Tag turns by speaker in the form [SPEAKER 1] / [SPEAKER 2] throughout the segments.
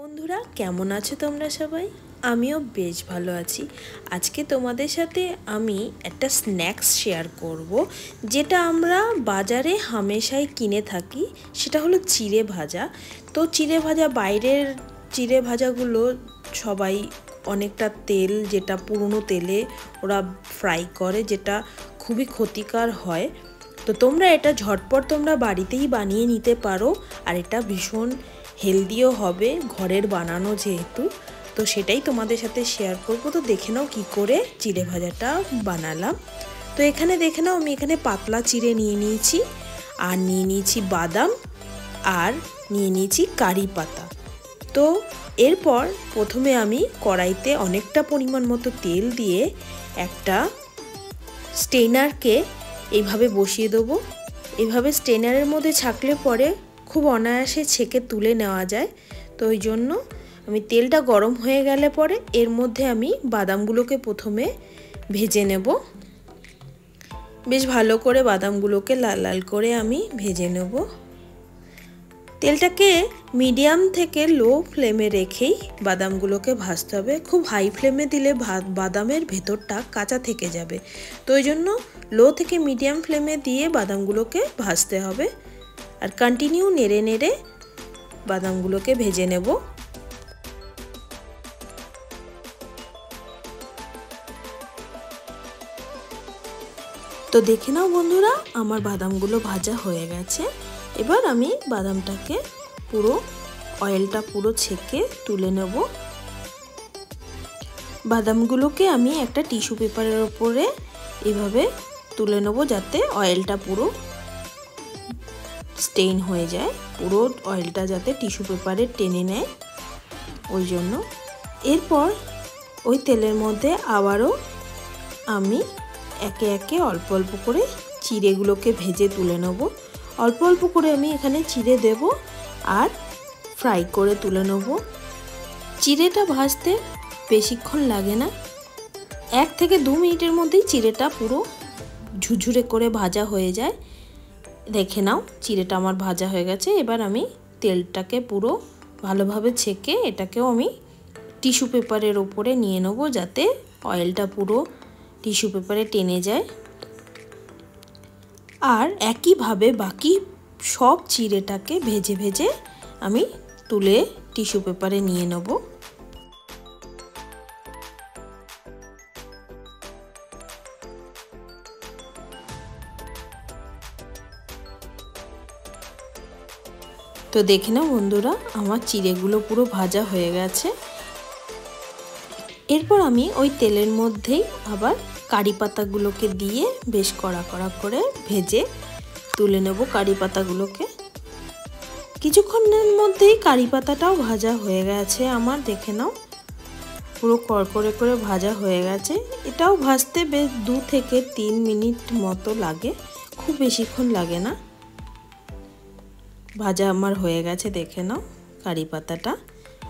[SPEAKER 1] বন্ধুরা কেমন আছো তোমরা সবাই? আমিও বেশ ভালো আছি। আজকে তোমাদের সাথে আমি একটা স্ন্যাক্স শেয়ার করব, যেটা আমরা বাজারে হামেশাই কিনে থাকি। সেটা হলো চিড়ে ভাজা। তো চিড়ে ভাজা, বাইরের চিড়ে ভাজাগুলো সবাই অনেকটা তেল, যেটা পুরনো তেলে ওরা ফ্রাই করে, যেটা খুবই ক্ষতিকর হয়। তো তোমরা এটা ঝটপট তোমরা বাড়িতেই বানিয়ে নিতে পারো, আর এটা ভীষণ হেলদিও হবে, ঘরের বানানো যেহেতু। তো সেটাই তোমাদের সাথে শেয়ার করব। তো দেখে নাও কী করে চিড়ে ভাজাটা বানালাম। তো এখানে দেখে নাও, আমি এখানে পাতলা চিড়ে নিয়ে নিয়েছি, আর নিয়ে নিয়েছি বাদাম, আর নিয়ে নিয়েছি কারি পাতা। তো এরপর প্রথমে আমি কড়াইতে অনেকটা পরিমাণ মতো তেল দিয়ে একটা স্টেনারকে এইভাবে বসিয়ে দেবো। এইভাবে স্টেনারের মধ্যে ছাঁকলে পরে খুব অনায়াসে ছেঁকে তুলে নেওয়া যায়। তো ওই জন্য আমি তেলটা গরম হয়ে গেলে পরে এর মধ্যে আমি বাদামগুলোকে প্রথমে ভেজে নেব। বেশ ভালো করে বাদামগুলোকে লাল লাল করে আমি ভেজে নেব। তেলটাকে মিডিয়াম থেকে লো ফ্লেমে রেখেই বাদামগুলোকে ভাজতে হবে। খুব হাই ফ্লেমে দিলে বাদামের ভেতরটা কাঁচা থেকে যাবে। তো ওই জন্য লো থেকে মিডিয়াম ফ্লেমে দিয়ে বাদামগুলোকে ভাজতে হবে, আর কন্টিনিউ নেড়ে নেড়ে বাদামগুলোকে ভেজে নেব। তো দেখে নাও বন্ধুরা, আমার বাদামগুলো ভাজা হয়ে গেছে। এবার আমি বাদামটাকে অয়েলটা পুরো ছেঁকে তুলে নেব। বাদামগুলোকে আমি একটা টিস্যু পেপারের ওপরে এভাবে তুলে নেব, যাতে অয়েলটা পুরো স্টেইন হয়ে যায়, পুরো অয়েলটা যাতে টিস্যু পেপারে টেনে নেয় ওই জন্য। এরপর ওই তেলের মধ্যে আবারও আমি একে একে অল্প অল্প করে চিড়েগুলোকে ভেজে তুলে নেব। অল্প অল্প করে আমি এখানে চিড়ে দেব আর ফ্রাই করে তুলে নেব। চিড়েটা ভাজতে বেশিক্ষণ লাগে না, 1 থেকে 2 মিনিটের মধ্যেই চিড়েটা পুরো ঝুরঝুরে করে ভাজা হয়ে যায়। দেখে নাও, চিড়েটা আমার ভাজা হয়ে গেছে। এবার আমি তেলটাকে পুরো ভালোভাবে ছেঁকে এটাকেও আমি টিস্যু পেপারের ওপরে নিয়ে নেব, যাতে অয়েলটা পুরো টিস্যু পেপারে টেনে যায়। আর একইভাবে বাকি সব চিড়েটাকে ভেজে ভেজে আমি তুলে টিস্যু পেপারে নিয়ে নেব। তো দেখে নাও বন্ধুরা, আমার চিড়েগুলো পুরো ভাজা হয়ে গেছে। এরপর আমি ওই তেলের মধ্যেই আবার কারি পাতাগুলোকে দিয়ে বেশ কড়া কড়া করে ভেজে তুলে নেব কারি পাতাগুলোকে। কিছুক্ষণের মধ্যেই কারি পাতাটাও ভাজা হয়ে গেছে আমার। দেখে নাও, পুরো কড়কড়ে করে ভাজা হয়ে গেছে। এটাও ভাজতে বেশ 2 থেকে 3 মিনিট মতো লাগে, খুব বেশিক্ষণ লাগে না। ভাজা আমার হয়ে গেছে, দেখে নাও কারি পাতাটা।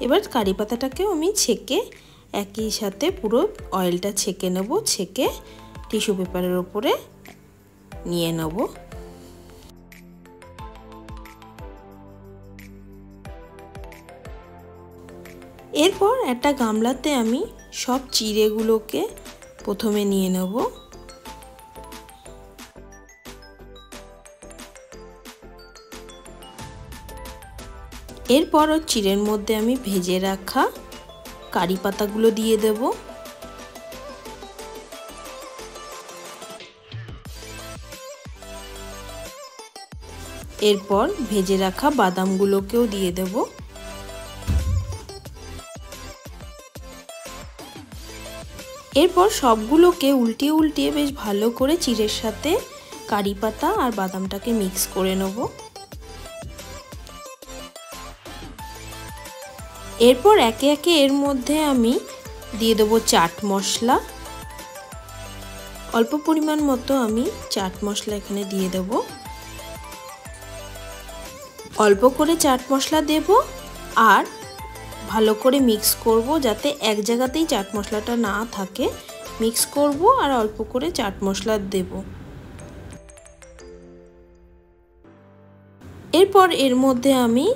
[SPEAKER 1] এবার কারি পাতাটাকেও আমি ছেঁকে একই সাথে পুরো অয়েলটা ছেঁকে নেব, ছেঁকে টিস্যু পেপারের ওপরে নিয়ে নেব। এরপর একটা গামলাতে আমি সব চিড়েগুলোকে প্রথমে নিয়ে নেব। এরপর ওই চিড়ের মধ্যে আমি ভেজে রাখা কারি পাতাগুলো দিয়ে দেব। এরপর ভেজে রাখা বাদামগুলোকেও দিয়ে দেব। এরপর সবগুলোকে উল্টিয়ে উল্টিয়ে বেশ ভালো করে চিড়ের সাথে কারি পাতা আর বাদামটাকে মিক্স করে নেব। এরপর একে একে এর মধ্যে আমি দিয়ে দেবো চাট মশলা। অল্প পরিমাণ মতো আমি চাট মশলা এখানে দিয়ে দেব। অল্প করে চাট মশলা দেব আর ভালো করে মিক্স করব, যাতে এক জায়গাতেই চাট মশলাটা না থাকে। মিক্স করব আর অল্প করে চাট মশলা দেব। এরপর এর মধ্যে আমি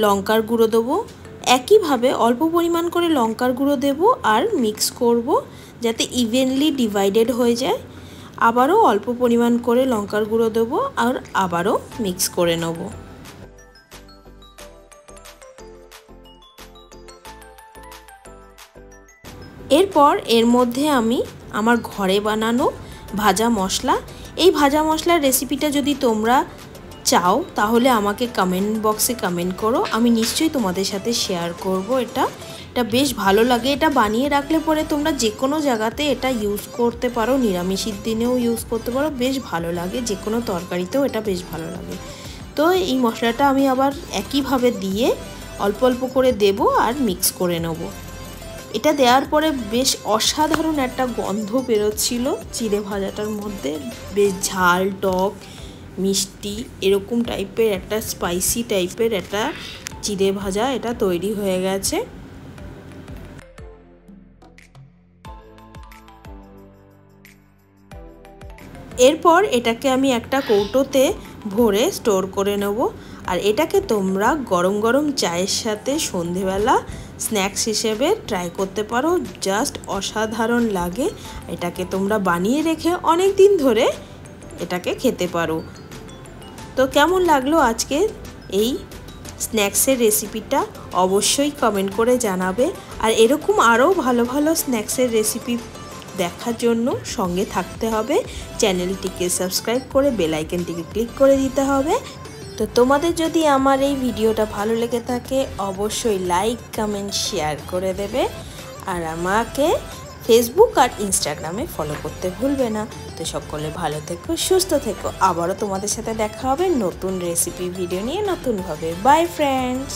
[SPEAKER 1] লঙ্কার গুঁড়ো দেবো। একইভাবে অল্প পরিমাণ করে লঙ্কার গুঁড়ো দেব আর মিক্স করব যাতে ইভেনলি ডিভাইডেড হয়ে যায়। আবারও অল্প পরিমাণ করে লঙ্কার গুঁড়ো দেব আর আবারও মিক্স করে নেব। এরপর এর মধ্যে আমি আমার ঘরে বানানো ভাজা মশলা, এই ভাজা মশলার রেসিপিটা যদি তোমরা চাও তাহলে আমাকে কমেন্ট বক্সে কমেন্ট করো, আমি নিশ্চয়ই তোমাদের সাথে শেয়ার করব। এটা বেশ ভালো লাগে। এটা বানিয়ে রাখলে পরে তোমরা যে কোনো জায়গাতে এটা ইউজ করতে পারো, নিরামিষের দিনেও ইউজ করতে পারো, বেশ ভালো লাগে। যে কোনো তরকারিতেও এটা বেশ ভালো লাগে। তো এই মশলাটা আমি আবার একইভাবে দিয়ে অল্প অল্প করে দেব আর মিক্স করে নেব। এটা দেওয়ার পরে বেশ অসাধারণ একটা গন্ধ বেরোচ্ছিল চিড়ে ভাজাটার মধ্যে। বেশ ঝাল, টক, মিষ্টি এরকম টাইপের একটা স্পাইসি টাইপের একটা চিড়ে ভাজা এটা তৈরি হয়ে গেছে। এরপর এটাকে আমি একটা কৌটোতে ভরে স্টোর করে নেব। আর এটাকে তোমরা গরম গরম চায়ের সাথে সন্ধেবেলা স্ন্যাক্স হিসেবে ট্রাই করতে পারো, জাস্ট অসাধারণ লাগে। এটাকে তোমরা বানিয়ে রেখে অনেক দিন ধরে এটাকে খেতে পারো। তো কেমন লাগলো আজকে এই স্ন্যাক্সের রেসিপিটা অবশ্যই কমেন্ট করে জানাবে। আর এরকম আরও ভালো ভালো স্ন্যাক্সের রেসিপি দেখার জন্য সঙ্গে থাকতে হবে। চ্যানেলটিকে সাবস্ক্রাইব করে বেল আইকনটিকে ক্লিক করে দিতে হবে। তো তোমাদের যদি আমার এই ভিডিওটা ভালো লেগে থাকে অবশ্যই লাইক, কমেন্ট, শেয়ার করে দেবে। আর আমাকে ফেসবুক আর ইনস্টাগ্রামে ফলো করতে ভুলবে না। তো সকলে ভালো থেকো, সুস্থ থেকো। আবারও তোমাদের সাথে দেখা হবে নতুন রেসিপি ভিডিও নিয়ে নতুনভাবে। By friends.